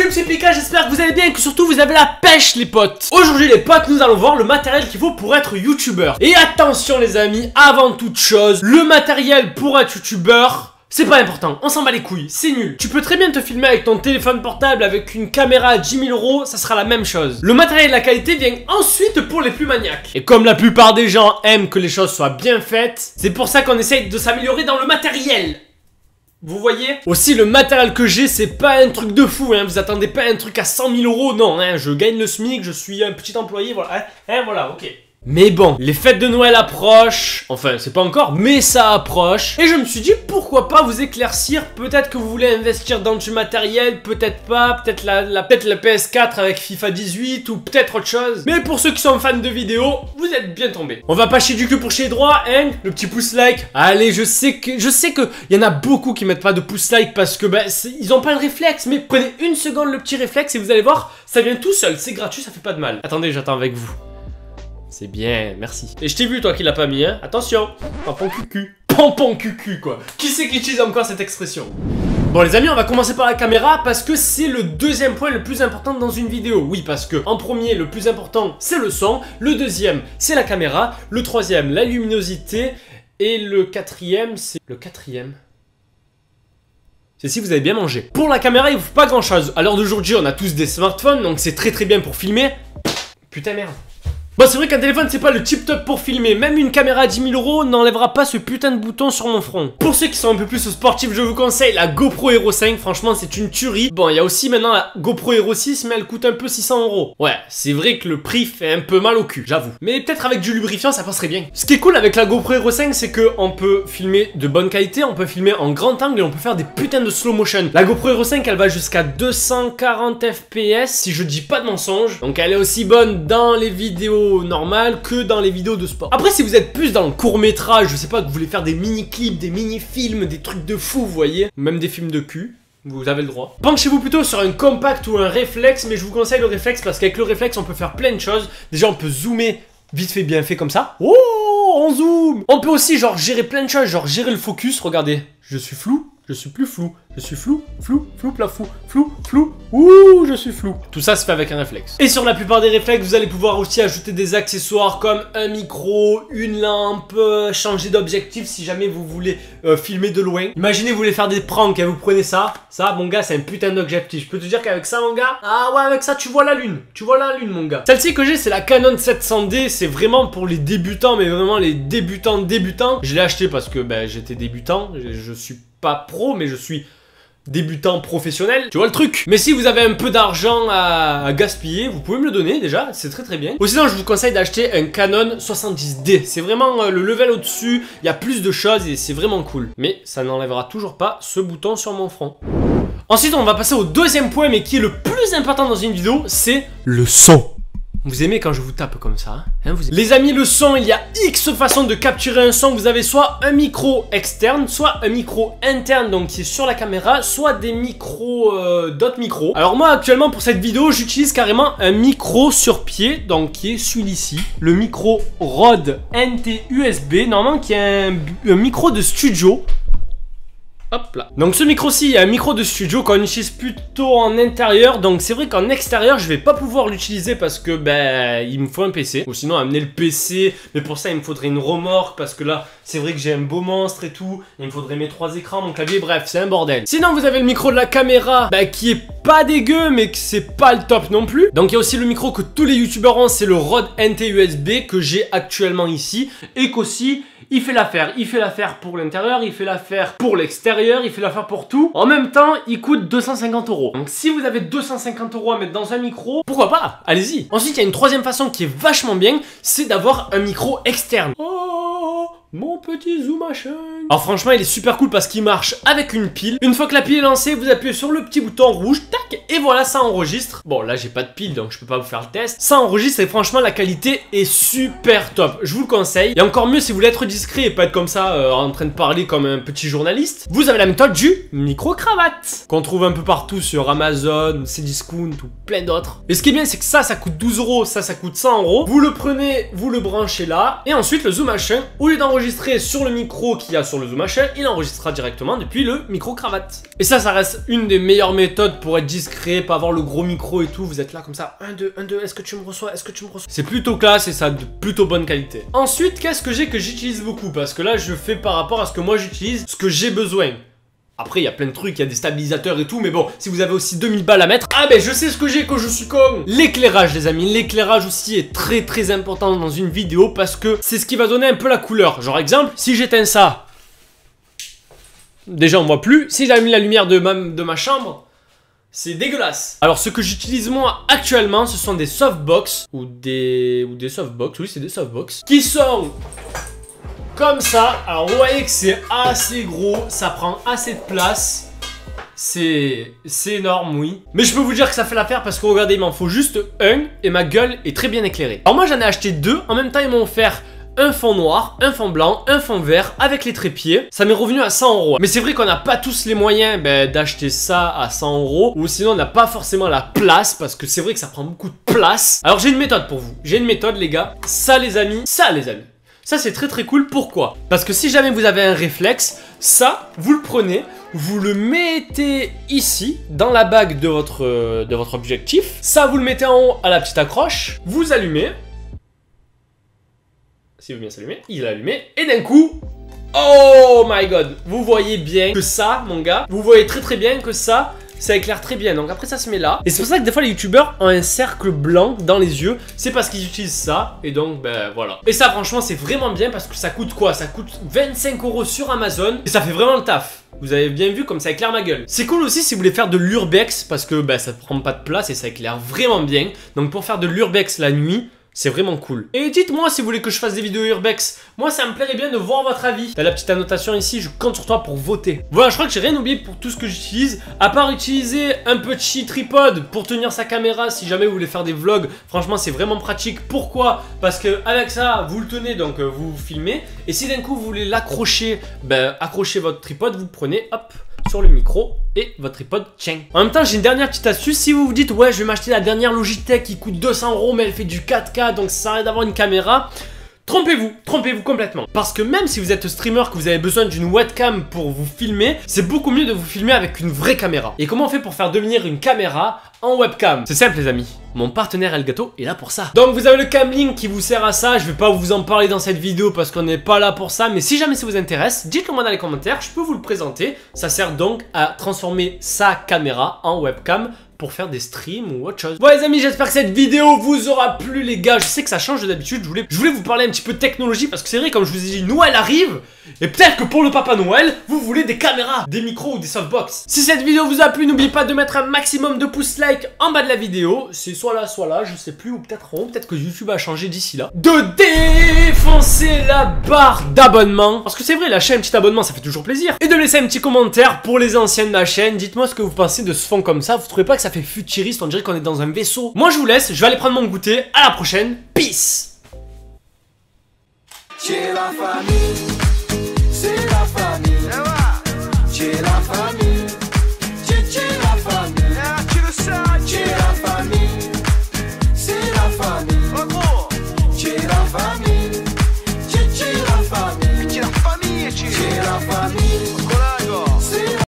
Salut, c'est Pika, j'espère que vous allez bien et que surtout vous avez la pêche les potes. Aujourd'hui les potes, nous allons voir le matériel qu'il faut pour être youtubeur. Et attention les amis, avant toute chose, le matériel pour être youtubeur, c'est pas important, on s'en bat les couilles, c'est nul. Tu peux très bien te filmer avec ton téléphone portable, avec une caméra à 10 000 €, ça sera la même chose. Le matériel et la qualité vient ensuite pour les plus maniaques. Et comme la plupart des gens aiment que les choses soient bien faites, c'est pour ça qu'on essaye de s'améliorer dans le matériel. Vous voyez? Aussi, le matériel que j'ai, c'est pas un truc de fou, hein. Vous attendez pas un truc à 100 000 €, non, hein. Je gagne le SMIC, je suis un petit employé, voilà. Hein, voilà, ok. Mais bon, les fêtes de Noël approchent, enfin c'est pas encore, mais ça approche. Et je me suis dit pourquoi pas vous éclaircir, peut-être que vous voulez investir dans du matériel, peut-être pas, peut-être la PS4 avec FIFA 18 ou peut-être autre chose. Mais pour ceux qui sont fans de vidéos, vous êtes bien tombés. On va pas chier du cul pour chier droit, hein, le petit pouce like. Allez, je sais que y en a beaucoup qui mettent pas de pouce like parce que ils ont pas le réflexe, mais prenez une seconde le petit réflexe et vous allez voir, ça vient tout seul, c'est gratuit, ça fait pas de mal. Attendez, j'attends avec vous. C'est bien, merci. Et je t'ai vu toi qui l'a pas mis, hein. Attention, pompon cucu. Pompon cucu quoi. Qui c'est qui utilise encore cette expression? Bon les amis, on va commencer par la caméra parce que c'est le deuxième point le plus important dans une vidéo. Oui, parce que en premier, le plus important, c'est le son. Le deuxième, c'est la caméra. Le troisième, la luminosité. Et le quatrième, c'est... Le quatrième... c'est si vous avez bien mangé. Pour la caméra, il ne faut pas grand chose. À l'heure d'aujourd'hui, on a tous des smartphones, donc c'est très bien pour filmer. Putain merde. Bon, c'est vrai qu'un téléphone c'est pas le tip top pour filmer. Même une caméra à 10 000 € n'enlèvera pas ce putain de bouton sur mon front. Pour ceux qui sont un peu plus sportifs, je vous conseille la GoPro Hero 5. Franchement, c'est une tuerie. Bon, il y a aussi maintenant la GoPro Hero 6, mais elle coûte un peu 600 €. Ouais, c'est vrai que le prix fait un peu mal au cul, j'avoue. Mais peut-être avec du lubrifiant, ça passerait bien. Ce qui est cool avec la GoPro Hero 5, c'est que on peut filmer de bonne qualité, on peut filmer en grand angle et on peut faire des putains de slow motion. La GoPro Hero 5, elle va jusqu'à 240 FPS, si je dis pas de mensonge. Donc elle est aussi bonne dans les vidéos normales que dans les vidéos de sport. Après, si vous êtes plus dans le court-métrage, je sais pas, que vous voulez faire des mini-clips, des mini-films, des trucs de fou, vous voyez, même des films de cul, vous avez le droit. Penchez-vous plutôt sur un compact ou un réflexe, mais je vous conseille le réflexe parce qu'avec le réflexe, on peut faire plein de choses. Déjà, on peut zoomer vite fait, bien fait comme ça. Oh, on zoome. On peut aussi genre gérer plein de choses, genre gérer le focus. Regardez, je suis flou. Je suis plus flou, je suis flou, plafou, flou, ouh, je suis flou. Tout ça se fait avec un réflexe. Et sur la plupart des réflexes, vous allez pouvoir aussi ajouter des accessoires comme un micro, une lampe, changer d'objectif si jamais vous voulez filmer de loin. Imaginez, vous voulez faire des pranks et vous prenez ça. Ça, mon gars, c'est un putain d'objectif. Je peux te dire qu'avec ça, mon gars, ah ouais, avec ça, tu vois la lune. Tu vois la lune, mon gars. Celle-ci que j'ai, c'est la Canon 700D. C'est vraiment pour les débutants, mais vraiment les débutants. Je l'ai acheté parce que j'étais débutant. Je suis pas pro, mais je suis débutant professionnel. Tu vois le truc? Mais si vous avez un peu d'argent à gaspiller, vous pouvez me le donner déjà, c'est très bien. Ou sinon, je vous conseille d'acheter un Canon 70D. C'est vraiment le level au-dessus, il y a plus de choses et c'est vraiment cool. Mais ça n'enlèvera toujours pas ce bouton sur mon front. Ensuite, on va passer au deuxième point, mais qui est le plus important dans une vidéo, c'est le son. Vous aimez quand je vous tape comme ça, hein, Les amis, le son, il y a X façons de capturer un son. Vous avez soit un micro externe, soit un micro interne, donc qui est sur la caméra, soit des micros, d'autres micros. Alors moi, actuellement, pour cette vidéo, j'utilise carrément un micro sur pied, donc qui est celui-ci. Le micro Rode NT USB, normalement qui est un micro de studio. Hop là. Donc ce micro-ci, il y a un micro de studio qu'on utilise plutôt en intérieur. Donc c'est vrai qu'en extérieur, je vais pas pouvoir l'utiliser parce que il me faut un PC. Ou sinon amener le PC. Mais pour ça, il me faudrait une remorque parce que là, c'est vrai que j'ai un beau monstre et tout. Il me faudrait mes 3 écrans, mon clavier, bref, c'est un bordel. Sinon, vous avez le micro de la caméra qui est pas dégueu, mais que c'est pas le top non plus. Donc il y a aussi le micro que tous les youtubeurs ont, c'est le Rode NT USB que j'ai actuellement ici. Et qu'aussi, il fait l'affaire. Il fait l'affaire pour l'intérieur, il fait l'affaire pour l'extérieur, il fait l'affaire pour tout. En même temps, il coûte 250 €. Donc si vous avez 250 € à mettre dans un micro, pourquoi pas? Allez-y. Ensuite, il y a une troisième façon qui est vachement bien, c'est d'avoir un micro externe. Oh, mon petit zoom machin. Alors franchement, il est super cool parce qu'il marche avec une pile. Une fois que la pile est lancée, vous appuyez sur le petit bouton rouge, tac, et voilà, ça enregistre. Bon, là, j'ai pas de pile, donc je peux pas vous faire le test. Ça enregistre et franchement, la qualité est super top. Je vous le conseille. Et encore mieux si vous voulez être discret et pas être comme ça, en train de parler comme un petit journaliste. Vous avez la méthode du micro-cravate, qu'on trouve un peu partout sur Amazon, Cdiscount ou plein d'autres. Et ce qui est bien, c'est que ça coûte 12 €, ça coûte 100 €. Vous le prenez, vous le branchez là, et ensuite, le zoom machin, au lieu d'enregistrer sur le micro qu'il y a sur sur le Zoom H1, il enregistrera directement depuis le micro-cravate. Et ça reste une des meilleures méthodes pour être discret, pas avoir le gros micro et tout. Vous êtes là comme ça, 1, 2, 1, 2, est-ce que tu me reçois? Est-ce que tu me reçois? C'est plutôt classe et ça a de plutôt bonne qualité. Ensuite, qu'est-ce que j'utilise beaucoup? Parce que là, je fais par rapport à ce que moi j'utilise, ce que j'ai besoin. Après, il y a plein de trucs, il y a des stabilisateurs et tout, mais bon, si vous avez aussi 2000 balles à mettre, ah ben je sais ce que j'ai quand je suis con. L'éclairage, les amis, l'éclairage aussi est très très important dans une vidéo parce que c'est ce qui va donner un peu la couleur. Genre exemple, si j'éteins ça, déjà on voit plus. Si j'allume la lumière de ma chambre, c'est dégueulasse. Alors ce que j'utilise moi actuellement, ce sont des softbox ou des softbox, oui c'est des softbox, qui sont comme ça. Alors vous voyez que c'est assez gros, ça prend assez de place. C'est énorme, oui. Mais je peux vous dire que ça fait l'affaire parce que regardez, il m'en faut juste un et ma gueule est très bien éclairée. Alors moi j'en ai acheté deux, en même temps ils m'ont offert un fond noir, un fond blanc, un fond vert avec les trépieds. Ça m'est revenu à 100 €. Mais c'est vrai qu'on n'a pas tous les moyens d'acheter ça à 100 € ou sinon on n'a pas forcément la place parce que c'est vrai que ça prend beaucoup de place. Alors j'ai une méthode pour vous. J'ai une méthode les gars. Ça les amis. Ça c'est très très cool, pourquoi? Parce que si jamais vous avez un réflexe, ça, vous le prenez, vous le mettez ici, dans la bague de votre objectif. Ça, vous le mettez en haut à la petite accroche, vous allumez. S'il veut bien s'allumer, il est allumé, et d'un coup, oh my god, vous voyez bien que ça, mon gars, vous voyez très très bien que ça éclaire très bien. Donc après ça se met là. Et c'est pour ça que des fois les youtubeurs ont un cercle blanc dans les yeux. C'est parce qu'ils utilisent ça. Et donc ben voilà. Et ça franchement c'est vraiment bien parce que ça coûte quoi? Ça coûte 25 € sur Amazon. Et ça fait vraiment le taf. Vous avez bien vu comme ça éclaire ma gueule. C'est cool aussi si vous voulez faire de l'urbex parce que ben, ça prend pas de place et ça éclaire vraiment bien. Donc pour faire de l'urbex la nuit, c'est vraiment cool. Et dites-moi si vous voulez que je fasse des vidéos urbex. Moi ça me plairait bien de voir votre avis. T'as la petite annotation ici, je compte sur toi pour voter. Voilà, je crois que j'ai rien oublié pour tout ce que j'utilise. À part utiliser un petit tripod pour tenir sa caméra si jamais vous voulez faire des vlogs. Franchement c'est vraiment pratique. Pourquoi? Parce que avec ça vous le tenez donc vous filmez. Et si d'un coup vous voulez l'accrocher, ben accrochez votre tripod, vous prenez hop sur le micro et votre tripod tient. En même temps j'ai une dernière petite astuce. Si vous vous dites ouais je vais m'acheter la dernière Logitech qui coûte 200 € mais elle fait du 4K donc ça sert à rien d'avoir une caméra, trompez-vous complètement. Parce que même si vous êtes streamer, que vous avez besoin d'une webcam pour vous filmer, c'est beaucoup mieux de vous filmer avec une vraie caméra. Et comment on fait pour faire devenir une caméra en webcam? C'est simple les amis, mon partenaire Elgato est là pour ça. Donc vous avez le Camlink qui vous sert à ça, je vais pas vous en parler dans cette vidéo parce qu'on n'est pas là pour ça, mais si jamais ça vous intéresse, dites-le moi dans les commentaires, je peux vous le présenter. Ça sert donc à transformer sa caméra en webcam pour faire des streams ou autre chose. Bon les amis, j'espère que cette vidéo vous aura plu les gars. Je sais que ça change d'habitude, je voulais vous parler un petit peu de technologie parce que c'est vrai, comme je vous ai dit, Noël arrive. Et peut-être que pour le Papa Noël, vous voulez des caméras, des micros ou des softbox. Si cette vidéo vous a plu, n'oubliez pas de mettre un maximum de pouces like en bas de la vidéo. C'est soit là, je sais plus, ou peut-être en haut. Peut-être que YouTube a changé d'ici là. De défoncer la barre d'abonnement. Parce que c'est vrai, lâcher un petit abonnement, ça fait toujours plaisir. Et de laisser un petit commentaire pour les anciennes de la chaîne. Dites-moi ce que vous pensez de ce fond comme ça. Vous trouvez pas que ça fait futuriste? On dirait qu'on est dans un vaisseau. Moi, je vous laisse. Je vais aller prendre mon goûter. À la prochaine. Peace. Chez la famille.